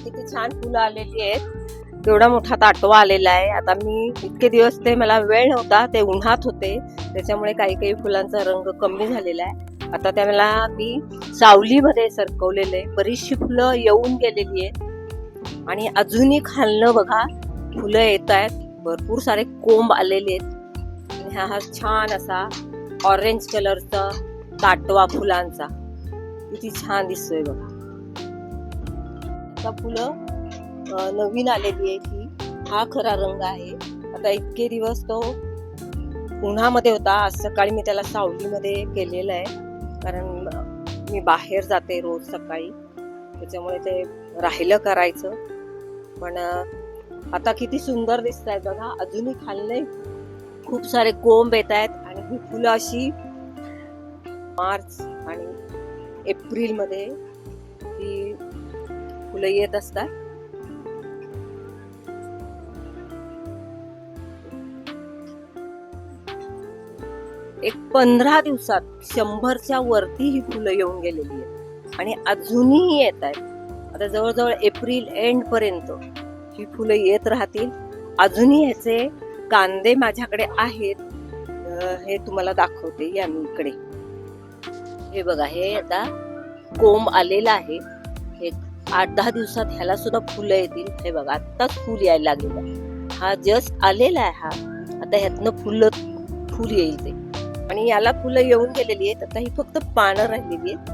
किती छान फुलं आलेली आहेत. एवढा मोठा ताटवा आलेला आहे. आता मी इतके दिवस ते मला वेळ नव्हता, ते उन्हात होते, त्याच्यामुळे काही काही फुलांचा रंग कमी झालेला आहे. आता त्याला मी सावलीमध्ये सरकवलेले. बरीचशी फुलं येऊन गेलेली आहेत आणि अजूनही खालनं बघा फुलं येत आहेत. भरपूर सारे कोंब आलेले आहेत. हा छान असा ऑरेंज कलरचा ताटवा फुलांचा किती छान दिसतोय बघा. आता फुलं नवीन आलेली आहे ही. हा खरा रंग आहे. आता इतके दिवस तो उन्हामध्ये होता. आज सकाळी मी त्याला सावलीमध्ये केलेलं आहे, कारण मी बाहेर जाते रोज सकाळी, त्याच्यामुळे ते राहिलं करायचं. पण आता किती सुंदर दिसत आहेत बघा. अजूनही खाल्ले खूप सारे कोंब येत आहेत आणि ही फुलं अशी मार्च आणि एप्रिल मध्ये ही फुलं येत असतात. एक 15 दिवसात 100च्या वरती ही फुलं येऊन गेलेली आहेत आणि अजूनही येत आहेत. आता जवळजवळ एप्रिल एंड पर्यंत ही फुलं येत राहतील. अजूनही ह्याचे कांदे माझ्याकडे आहेत, हे तुम्हाला दाखवते. या मी इकडे हे बघा, हे आता कोंब आलेला आहे. हे 8-10 दिवसात ह्याला सुद्धा फुलं येतील. हे बघा, आत्ताच फुल यायला लागलेलं आहे. हा जस्ट आलेला आहे. हा आता ह्यातनं फुल येईल ते, आणि याला फुलं येऊन गेलेली आहेत. आता ही फक्त पानं राहिलेली आहेत.